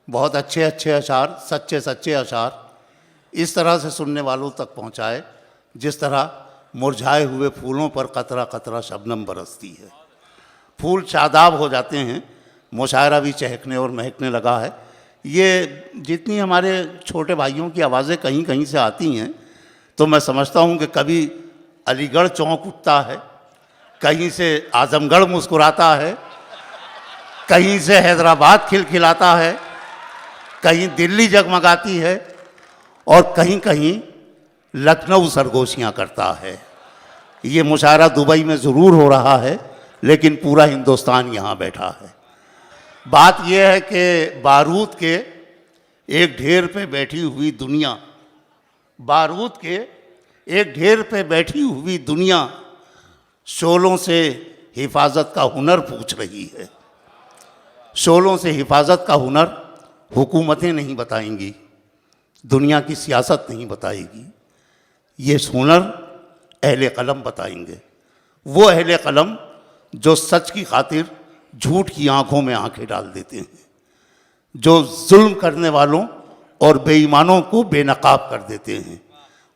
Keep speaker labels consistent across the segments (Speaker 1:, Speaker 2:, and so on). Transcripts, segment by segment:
Speaker 1: बहुत अच्छे अच्छे अशार, सच्चे सच्चे अशार इस तरह से सुनने वालों तक पहुंचाए जिस तरह मुरझाए हुए फूलों पर कतरा कतरा शबनम बरसती है। फूल शादाब हो जाते हैं, मुशायरा भी चहकने और महकने लगा है। ये जितनी हमारे छोटे भाइयों की आवाज़ें कहीं कहीं से आती हैं तो मैं समझता हूँ कि कभी अलीगढ़ चौंक उठता है, कहीं से आजमगढ़ मुस्कुराता है, कहीं से हैदराबाद खिलखिलाता है, कहीं दिल्ली जगमगाती है और कहीं कहीं लखनऊ सरगोशियाँ करता है। ये मुशायरा दुबई में ज़रूर हो रहा है लेकिन पूरा हिंदुस्तान यहाँ बैठा है। बात यह है कि बारूद के एक ढेर पे बैठी हुई दुनिया, बारूद के एक ढेर पे बैठी हुई दुनिया शोलों से हिफाजत का हुनर पूछ रही है। शोलों से हिफाजत का हुनर हुकूमतें नहीं बताएंगी, दुनिया की सियासत नहीं बताएगी, ये हुनर अहले कलम बताएंगे। वो अहले कलम जो सच की खातिर झूठ की आंखों में आंखें डाल देते हैं, जो जुल्म करने वालों और बेईमानों को बेनकाब कर देते हैं।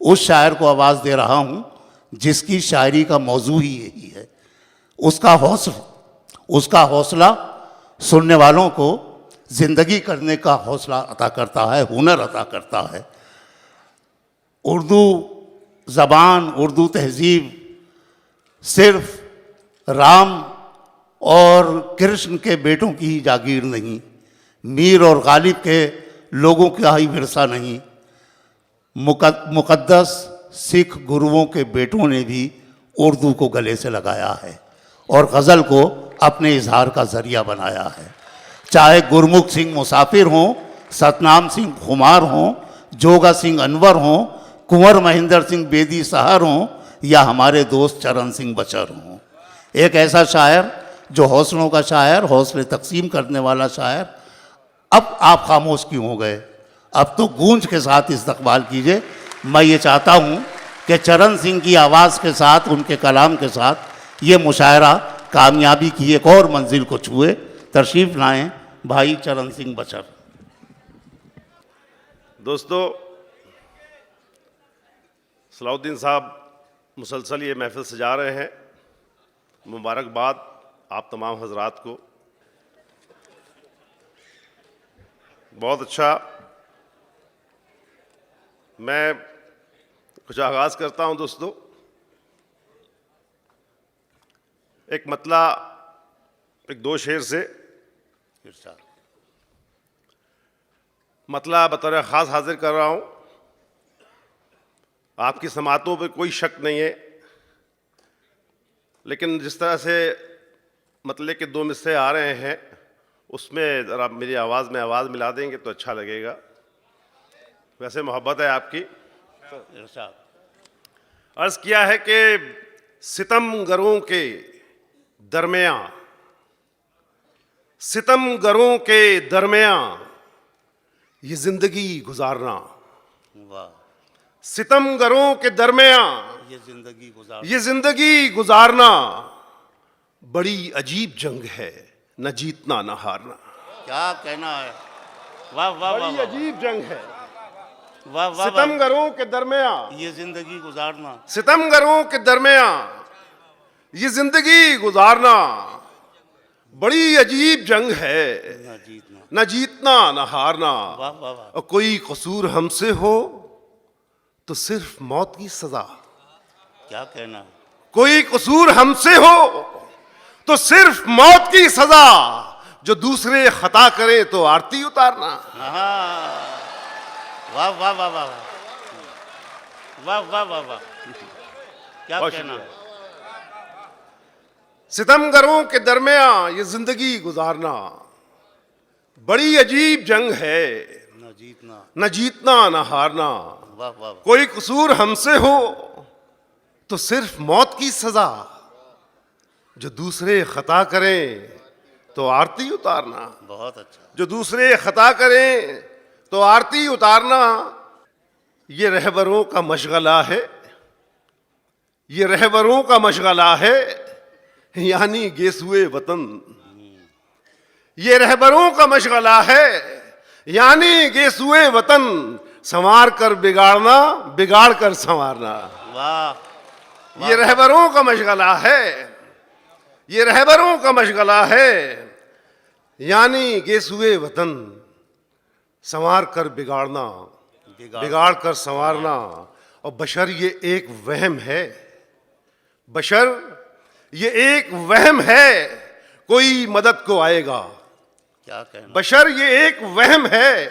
Speaker 1: उस शायर को आवाज़ दे रहा हूँ जिसकी शायरी का मौजू ही यही है। उसका हौसला सुनने वालों को ज़िंदगी करने का हौसला अता करता है, हुनर अता करता है। उर्दू ज़बान, उर्दू तहज़ीब सिर्फ राम और कृष्ण के बेटों की ही जागीर नहीं, मीर और गालिब के लोगों का ही विरसा नहीं, मुक़द्दस सिख गुरुओं के बेटों ने भी उर्दू को गले से लगाया है और गज़ल को अपने इजहार का ज़रिया बनाया है। चाहे गुरमुख सिंह मुसाफिर हों, सतनाम सिंह खुमार हों, जोगा सिंह अनवर हों, कुंवर महेंद्र सिंह बेदी सहर हों या हमारे दोस्त चरण सिंह बचर हों। एक ऐसा शायर जो हौसलों का शायर, हौसले तकसीम करने वाला शायर। अब आप खामोश क्यों हो गए? अब तो गूंज के साथ इस्तकबाल कीजिए। मैं ये चाहता हूँ कि चरण सिंह की आवाज़ के साथ, उनके कलाम के साथ ये मुशायरा कामयाबी की एक और मंजिल को छुए। तशरीफ़ लाएँ भाई चरण सिंह बचर।
Speaker 2: दोस्तों, सलाउद्दीन साहब मुसलसल ये महफिल सजा रहे हैं। मुबारकबाद आप तमाम हजरात को। बहुत अच्छा। मैं कुछ आगाज़ करता हूं दोस्तों। एक मतला, एक दो शेर से मतला बतौर ख़ास हाजिर कर रहा हूं। आपकी समातों पे कोई शक नहीं है, लेकिन जिस तरह से मतले के दो मिसरे आ रहे हैं उसमें ज़रा मेरी आवाज़ में आवाज़ मिला देंगे तो अच्छा लगेगा। वैसे मोहब्बत है आपकी। अर्ज़ किया है कि सितमगरों के दरमियाँ, सितमगरों के दरमियाँ ये ज़िंदगी गुजारना।
Speaker 1: वाह।
Speaker 2: सितमगरों के दरमियाँ ये ज़िंदगी गुजारना बड़ी अजीब जंग है, न जीतना न हारना।
Speaker 1: क्या कहना है। वाह वाह वाह।
Speaker 2: बड़ी अजीब जंग है।
Speaker 1: वाह वाह।
Speaker 2: सितमगरों के दरमियाँ
Speaker 1: ये ज़िंदगी गुजारना,
Speaker 2: सितमगरों के दरमियाँ ये ज़िंदगी गुजारना बड़ी अजीब जंग है, न जीतना न हारना।
Speaker 1: वाह वाह वाह।
Speaker 2: और कोई कसूर हमसे हो तो सिर्फ मौत की सजा।
Speaker 1: क्या कहना।
Speaker 2: कोई कसूर हमसे हो तो सिर्फ मौत की सजा, जो दूसरे खता करे तो आरती उतारना।
Speaker 1: वाह वाह वाह वाह वाह वाह वाह वाह। क्या कहना।
Speaker 2: सितमगरों के दरमियाँ ये जिंदगी गुजारना बड़ी अजीब जंग है, न जीतना न हारना।
Speaker 1: वाह वाह।
Speaker 2: कोई कसूर हमसे हो तो सिर्फ मौत की सजा, जो दूसरे खता करें तो आरती उतारना।
Speaker 1: बहुत अच्छा।
Speaker 2: जो दूसरे खता करें तो आरती उतारना। ये रहबरों का मशगला है, ये रहबरों का मशगला है, यानी गेसुए वतन। ये रहबरों का मशगला है, यानी गेसुए वतन संवार कर बिगाड़ना, बिगाड़ कर संवारना।
Speaker 1: वाह,
Speaker 2: ये रहबरों का मशगला है, ये रहबरों का मशगला है। यानी गेसुए वतन संवार कर बिगाड़ना, बिगाड़ कर संवारना। और बशर ये एक वहम है, बशर ये एक वहम है, कोई मदद को आएगा।
Speaker 1: क्या कहना,
Speaker 2: बशर ये एक वहम है,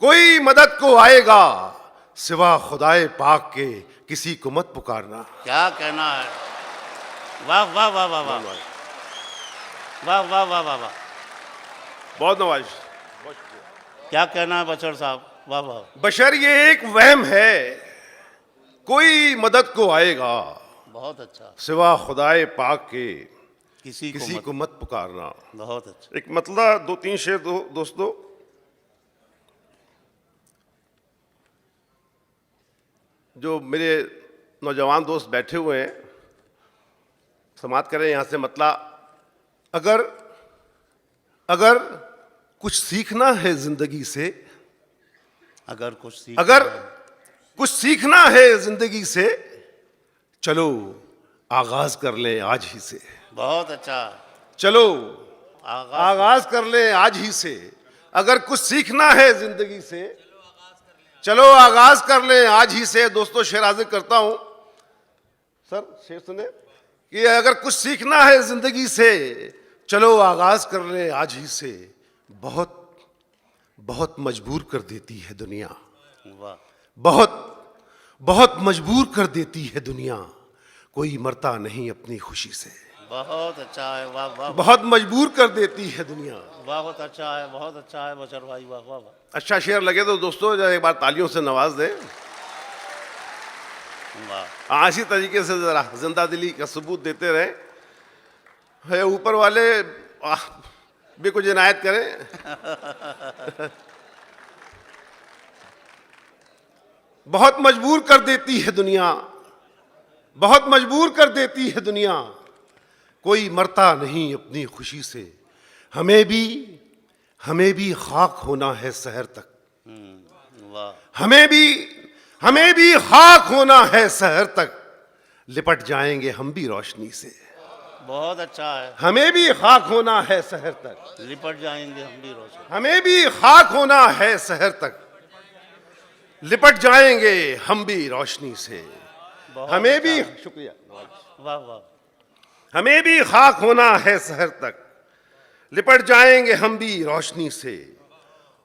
Speaker 2: कोई मदद को आएगा। सिवा खुदाए पाक के किसी को मत पुकारना।
Speaker 1: क्या कहना है। वाह वाह वाह वाह वाह वाह वाह वाह वाह वाह,
Speaker 2: बहुत नवाज।
Speaker 1: क्या कहना है बशर साहब, वाह वाह।
Speaker 2: बशर ये एक वहम है, कोई मदद को आएगा।
Speaker 1: बहुत अच्छा,
Speaker 2: सिवा खुदाए पाक के
Speaker 1: किसी
Speaker 2: किसी को मत पुकारना।
Speaker 1: बहुत अच्छा।
Speaker 2: एक मतलब दो तीन शेर दोस्तों। जो मेरे नौजवान दोस्त बैठे हुए हैं, समाप्त करें यहां से। मतलब अगर कुछ सीखना है जिंदगी से,
Speaker 1: अगर कुछ
Speaker 2: सीखना है जिंदगी से, चलो आगाज कर लें आज ही से।
Speaker 1: बहुत अच्छा,
Speaker 2: चलो
Speaker 1: आगाज
Speaker 2: आगाज कर लें आज ही से। अगर कुछ सीखना है जिंदगी से, चलो आगाज कर लें आज ही से। दोस्तों शेर हाजिर करता हूं। सर शेर सुने कि अगर कुछ सीखना है जिंदगी से, चलो आगाज कर लें आज ही से। बहुत बहुत मजबूर कर देती है दुनिया,
Speaker 1: वाह,
Speaker 2: बहुत बहुत मजबूर कर देती है दुनिया। कोई मरता नहीं अपनी खुशी से।
Speaker 1: बहुत अच्छा है, वाह वाह,
Speaker 2: बहुत मजबूर कर देती है दुनिया।
Speaker 1: बहुत अच्छा है, बहुत अच्छा है बशर भाई, वाह वाह वाह।
Speaker 2: अच्छा शेर लगे तो दोस्तों एक बार तालियों से नवाज दें।
Speaker 1: वाह,
Speaker 2: इसी तरीके से जरा जिंदा दिली का सबूत देते रहे। है ऊपर वाले भी कुछ इनायत करें। बहुत मजबूर कर देती है दुनिया, बहुत मजबूर कर देती है दुनिया। कोई मरता नहीं अपनी खुशी से। हमें भी खाक होना है शहर तक।
Speaker 1: वाह,
Speaker 2: हमें भी खाक होना है शहर तक। लिपट जाएंगे हम भी रोशनी से।
Speaker 1: बहुत अच्छा है,
Speaker 2: हमें भी खाक होना है शहर तक।
Speaker 1: लिपट जाएंगे हम भी रोशन।
Speaker 2: हमें भी खाक होना है शहर तक। लिपट जाएंगे हम भी रोशनी से।
Speaker 1: बहुत
Speaker 2: हमें
Speaker 1: अच्छा
Speaker 2: भी
Speaker 1: है।
Speaker 2: शुक्रिया।
Speaker 1: वाह वाह,
Speaker 2: हमें भी खाक होना है शहर तक। लिपट जाएंगे हम भी रोशनी से।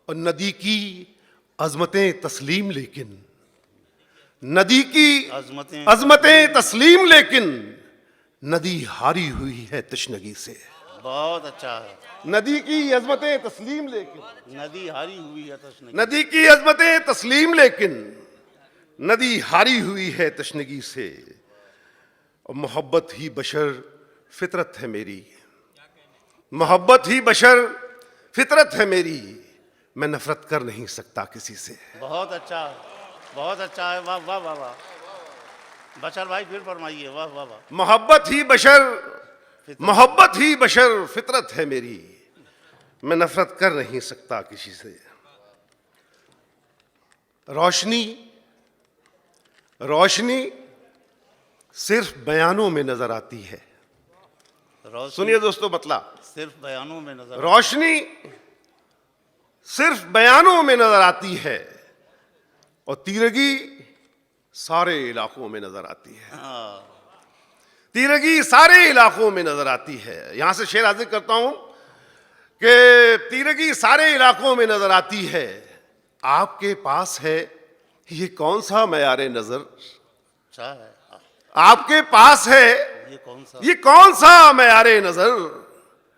Speaker 2: और नदी की अजमतें तस्लीम, लेकिन नदी की अजमतें तस्लीम, लेकिन नदी हारी हुई है तशनगी से।
Speaker 1: बहुत अच्छा है,
Speaker 2: नदी की अजमतें तस्लीम, लेकिन
Speaker 1: नदी हारी हुई है तशनगी।
Speaker 2: नदी की अजमतें तस्लीम, लेकिन नदी हारी हुई है तशनगी से। और मोहब्बत ही बशर फितरत है मेरी। मोहब्बत ही बशर फितरत है मेरी। मैं नफरत कर नहीं सकता किसी से।
Speaker 1: बहुत अच्छा, बहुत अच्छा है, वाह वाह वाह वाह। बशर भाई फिर फरमाइए, वाह वाह वाह।
Speaker 2: मोहब्बत ही बशर फितरत है मेरी। मैं नफरत कर नहीं सकता किसी से। रोशनी सिर्फ बयानों में नजर आती है। सुनिए दोस्तों, मतलब
Speaker 1: सिर्फ बयानों में नजर,
Speaker 2: रोशनी सिर्फ बयानों में नजर आती है और तीरगी सारे इलाकों में नजर आती है। तीरगी सारे इलाकों में नजर आती है। यहां से शेर हाजिर करता हूं कि तीरगी सारे इलाकों में नजर आती है। आपके पास है ये कौन सा मयारे नजर।
Speaker 1: अच्छा है,
Speaker 2: आपके पास है ये कौन सा मयारे नजर।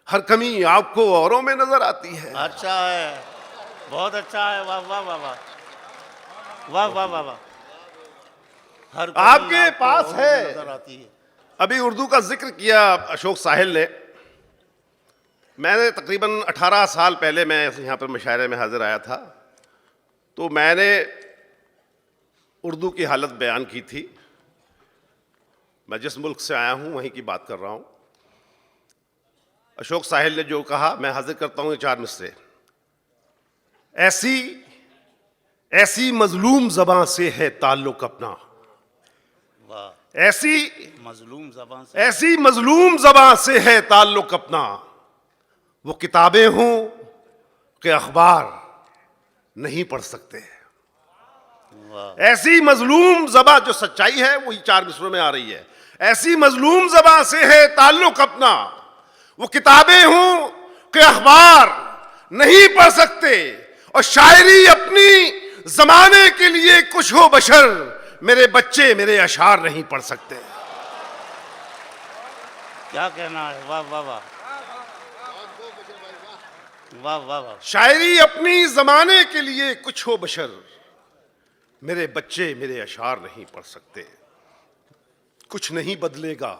Speaker 2: हर कमी आपको औरों में नजर आती है।
Speaker 1: अच्छा है, बहुत अच्छा है, वाह वाह वाह वाह वाह वाह वाह वाह। हर कमी
Speaker 2: आपके
Speaker 1: आपको
Speaker 2: पास
Speaker 1: और
Speaker 2: है।
Speaker 1: नजर आती है।
Speaker 2: अभी उर्दू का जिक्र किया अशोक साहिल ने। मैंने तकरीबन 18 साल पहले मैं यहाँ पर मुशायरे में हाजिर आया था, तो मैंने उर्दू की हालत बयान की थी। मैं जिस मुल्क से आया हूँ वहीं की बात कर रहा हूँ। अशोक साहिल ने जो कहा मैं हाजिर करता हूँ 4 मिसरे। ऐसी ऐसी मजलूम जबां से है ताल्लुक अपना,
Speaker 1: वाह,
Speaker 2: ऐसी
Speaker 1: मजलूम जबान से,
Speaker 2: ऐसी मजलूम जबां से है ताल्लुक अपना। वो किताबें हों कि अखबार नहीं पढ़ सकते।
Speaker 1: वाह,
Speaker 2: ऐसी मजलूम जबां, जो सच्चाई है वही 4 मिसरों में आ रही है। ऐसी मजलूम जबां से है ताल्लुक अपना, वो किताबें हों कि अखबार नहीं पढ़ सकते। और शायरी अपनी जमाने के लिए कुछ हो बशर, मेरे बच्चे मेरे अशार नहीं पढ़ सकते।
Speaker 1: क्या कहना है, वाह वाह वाह, वाह वाह वाह,
Speaker 2: शायरी अपनी जमाने के लिए कुछ हो बशर, मेरे बच्चे मेरे अशार नहीं पढ़ सकते। कुछ नहीं बदलेगा,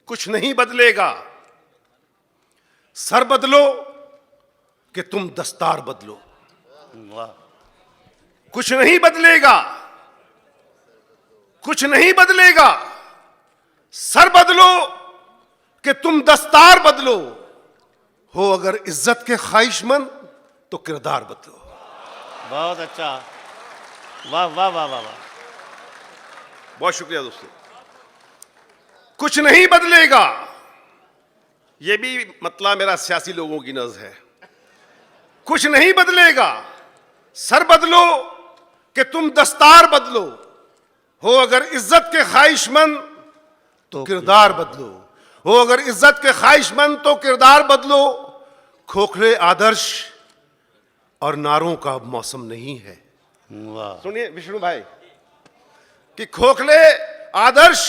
Speaker 2: कुछ नहीं बदलेगा, सर बदलो कि तुम दस्तार बदलो।
Speaker 1: वाह,
Speaker 2: कुछ नहीं बदलेगा, कुछ नहीं बदलेगा, सर बदलो कि तुम दस्तार बदलो। हो अगर इज्जत के ख्वाहिशमंद तो किरदार बदलो।
Speaker 1: बहुत अच्छा, वाह वाह वाह वाह वाह,
Speaker 2: बहुत शुक्रिया दोस्तों। कुछ नहीं बदलेगा, यह भी मतलब मेरा सियासी लोगों की नज़र है। कुछ नहीं बदलेगा, सर बदलो कि तुम दस्तार बदलो। हो अगर इज्जत के ख्वाहिशमंद तो किरदार बदलो। हो अगर इज्जत के ख्वाहिशमंद तो किरदार बदलो। खोखले आदर्श और नारों का अब मौसम नहीं है।
Speaker 1: वाह,
Speaker 2: सुनिए विष्णु भाई, कि खोखले आदर्श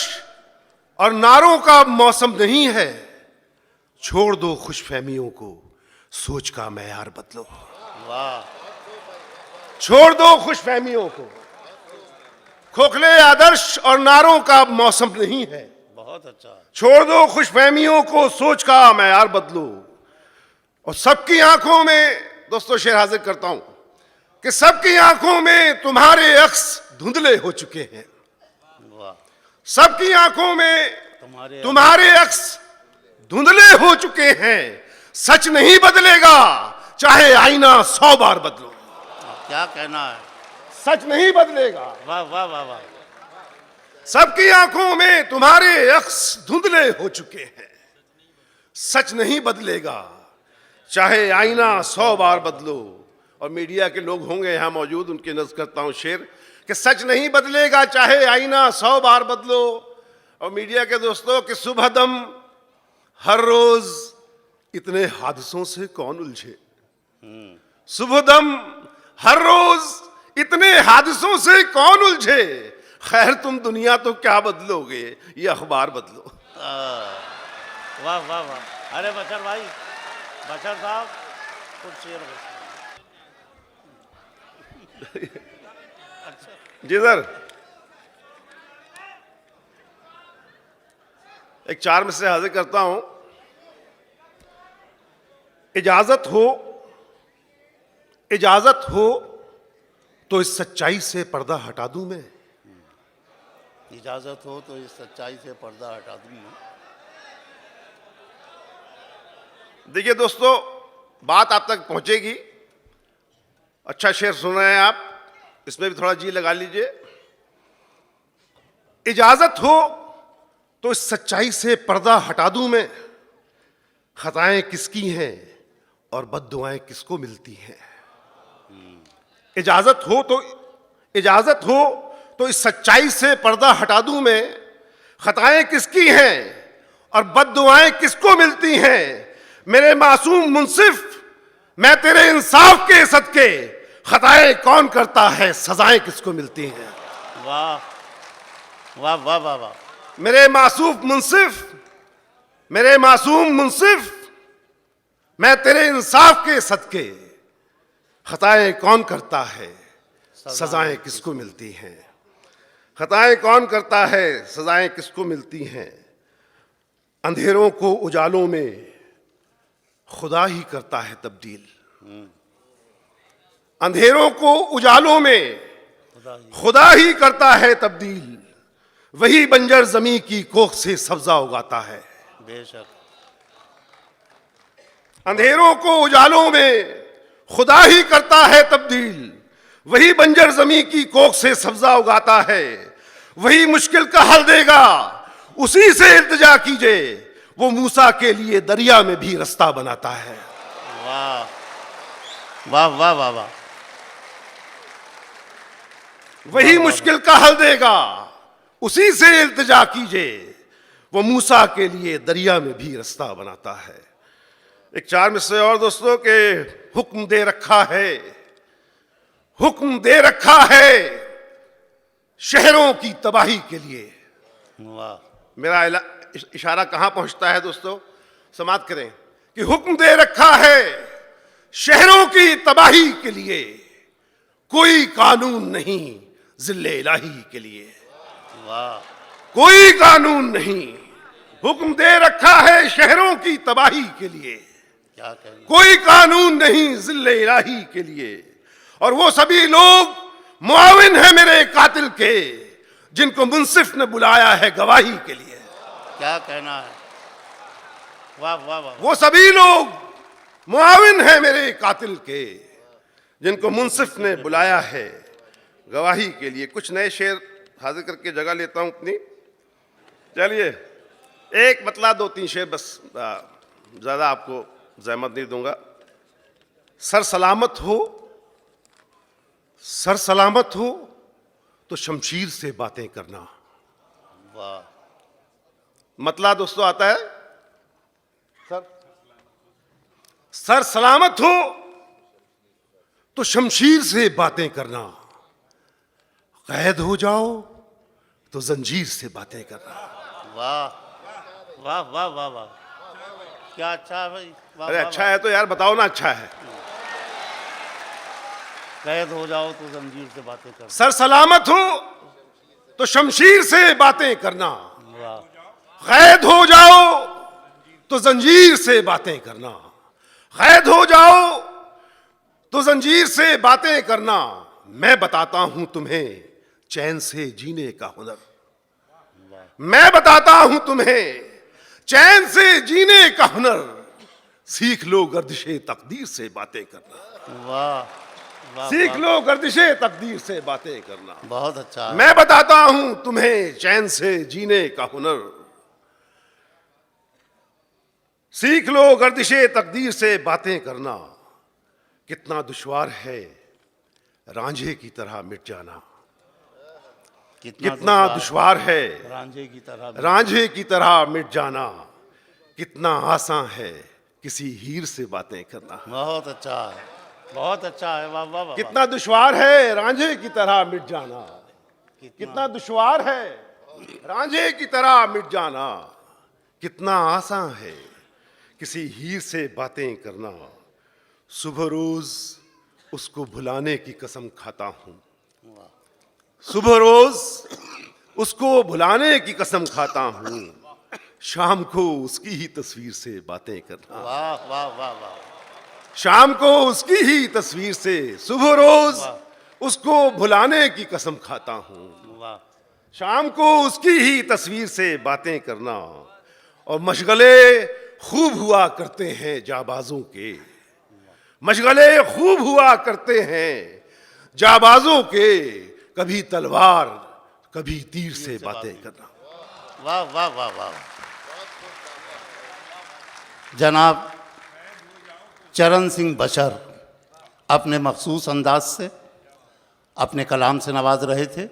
Speaker 2: और नारों का अब मौसम नहीं है। छोड़ दो खुशफहमियों को, सोच का मैयार बदलो।
Speaker 1: वाह,
Speaker 2: छोड़ दो खुशफहमियों को, खोखले आदर्श और नारों का अब मौसम नहीं है।
Speaker 1: बहुत अच्छा,
Speaker 2: छोड़ दो खुशफहमियों को, सोच का मैयार बदलो। और सबकी आंखों में, दोस्तों शेर हाजिर करता हूं, कि सबकी आंखों में तुम्हारे अक्स धुंधले हो चुके हैं।
Speaker 1: वाह,
Speaker 2: सबकी आंखों में
Speaker 1: तुम्हारे
Speaker 2: तुम्हारे अक्स धुंधले हो चुके हैं। सच नहीं बदलेगा, चाहे आईना 100 बार बदलो।
Speaker 1: क्या कहना है,
Speaker 2: सच नहीं बदलेगा।
Speaker 1: वाह वाह वाह वाह,
Speaker 2: सबकी आंखों में तुम्हारे अक्स धुंधले हो चुके हैं। सच नहीं बदलेगा, चाहे आईना 100 बार बदलो। और मीडिया के लोग होंगे यहां मौजूद, उनकी नज़र करता हूं शेर, कि सच नहीं बदलेगा, चाहे आईना 100 बार बदलो। और मीडिया के दोस्तों, कि सुबह दम हर रोज इतने हादसों से कौन उलझे। सुबह दम हर रोज इतने हादसों से कौन उलझे। खैर तुम दुनिया तो क्या बदलोगे, ये अखबार बदलो।
Speaker 1: वाह वाह वाह, अरे बशर भाई, बशर साहब कुछ शेर
Speaker 2: जी सर, एक 4 में से हाजिर करता हूं। इजाजत हो, इजाजत हो तो इस सच्चाई से पर्दा हटा दूं मैं।
Speaker 1: इजाजत हो तो इस सच्चाई से पर्दा हटा दूं मैं।
Speaker 2: देखिए दोस्तों, बात आप तक पहुंचेगी। अच्छा शेर सुन रहे हैं आप, इसमें भी थोड़ा जी लगा लीजिए। इजाजत हो तो इस सच्चाई से पर्दा हटा दूं मैं। खताएं किसकी हैं और बद्दुआएं किसको मिलती हैं। इजाजत हो तो, इजाजत हो तो इस सच्चाई से पर्दा हटा दूं मैं। खताएं किसकी हैं और बद्दुआएं किसको मिलती हैं। मेरे मासूम मुंसिफ, मैं तेरे इंसाफ के सदके, खताएं कौन करता है, सजाएं किसको मिलती हैं।
Speaker 1: वाह वाह वाह वाह वाह,
Speaker 2: मेरे मासूम मुंसिफ, मेरे मासूम मुंसिफ, मैं तेरे इंसाफ के सदके, खताएं कौन करता है, सजाएं किसको मिलती हैं। खताएं कौन करता है, सजाएं किसको मिलती हैं। अंधेरों को उजालों में खुदा ही करता है तब्दील। अंधेरों को उजालों में खुदा ही करता है तब्दील। वही बंजर जमीन की कोख से सब्जा उगाता है।
Speaker 1: बेशक,
Speaker 2: अंधेरों को उजालों में खुदा ही करता है तब्दील, वही बंजर जमीन की कोख से सब्जा उगाता है, वही मुश्किल का हल देगा, उसी से इल्तिजा कीजिए, वो मूसा के लिए दरिया में भी रास्ता बनाता है।
Speaker 1: वाह वाह वाह वाह वाह।
Speaker 2: वही मुश्किल का हल देगा, उसी से इल्तिजा कीजिए, वो मूसा के लिए दरिया में भी रास्ता बनाता है। एक चार मिसरे और दोस्तों के हुक्म दे रखा है, हुक्म दे रखा है शहरों की तबाही के लिए।
Speaker 1: वाह।
Speaker 2: मेरा इशारा कहां पहुंचता है दोस्तों, समाप्त करें कि हुक्म दे रखा है शहरों की तबाही के लिए, कोई कानून नहीं जिल्ले इलाही के लिए।
Speaker 1: वाह।
Speaker 2: कोई कानून नहीं, हुक्म दे रखा है शहरों की तबाही के लिए,
Speaker 1: क्या कहना।
Speaker 2: कोई कानून नहीं जिल्ले इलाही के लिए। और वो सभी लोग मुआविन है मेरे कातिल के, जिनको मुंसिफ ने बुलाया है गवाही के लिए।
Speaker 1: क्या कहना है। वाह वाह वाह।
Speaker 2: वो सभी लोग मुआविन है मेरे कातिल के, जिनको मुंसिफ ने बुलाया है गवाही के लिए। कुछ नए शेर हाजिर करके जगह लेता हूं अपनी। चलिए एक मतला दो तीन शेर बस, ज्यादा आपको जहमत नहीं दूंगा। सर सलामत हो, सर सलामत हो तो शमशीर से बातें करना।
Speaker 1: वाह।
Speaker 2: मतला दोस्तों आता है, सर सलामत हो तो शमशीर से बातें करना, कैद हो जाओ तो जंजीर से बातें करना।
Speaker 1: वाह वाह वाह वाह वाह। क्या अच्छा है भाई। वाह,
Speaker 2: अरे
Speaker 1: वाह,
Speaker 2: अच्छा है तो यार बताओ ना अच्छा है।
Speaker 1: कैद हो जाओ तो जंजीर से बातें कर।
Speaker 2: सर सलामत हो तो शमशीर से बातें करना,
Speaker 1: वाह।
Speaker 2: कैद हो जाओ तो जंजीर से बातें करना, कैद हो जाओ तो जंजीर से बातें करना। मैं बताता हूं तुम्हें चैन से जीने का हुनर, मैं बताता हूं तुम्हें चैन से जीने का हुनर, सीख लो गर्दिशे तकदीर से बातें करना।
Speaker 1: वाह।
Speaker 2: सीख लो गर्दिशे तकदीर से बातें करना।
Speaker 1: बहुत अच्छा है।
Speaker 2: मैं बताता हूं तुम्हें चैन से जीने का हुनर, सीख लो गर्दिशे तकदीर से बातें करना। कितना दुश्वार है रांझे की तरह मिट जाना, कितना दुश्वार है
Speaker 1: रांझे की तरह।
Speaker 2: रांझे की तरह मिट जाना, कितना आसान है किसी हीर से बातें करना।
Speaker 1: बहुत अच्छा है, बहुत अच्छा है। वाह वाह वाह।
Speaker 2: कितना दुश्वार है रांझे की तरह मिट जाना, कितना दुश्वार है रांझे की तरह मिट जाना, कितना आसान है किसी हीर से बातें करना। सुबह रोज उसको भुलाने की कसम खाता हूं, सुबह रोज उसको भुलाने की कसम खाता हूं, शाम को उसकी ही तस्वीर से बातें करना।
Speaker 1: वाह वाह वाह वाह।
Speaker 2: शाम को उसकी ही तस्वीर से, सुबह रोज उसको भुलाने की कसम खाता हूं,
Speaker 1: वाह।
Speaker 2: शाम को उसकी ही तस्वीर से बातें करना। और मशगले खूब हुआ करते हैं जाबाजों के, मशगले खूब हुआ करते हैं जाबाजों के, कभी तलवार कभी तीर से बातें करना।
Speaker 1: वाह वाह वाह वाह। जनाब चरण सिंह बशर अपने मखसूस अंदाज से अपने कलाम से नवाज रहे थे।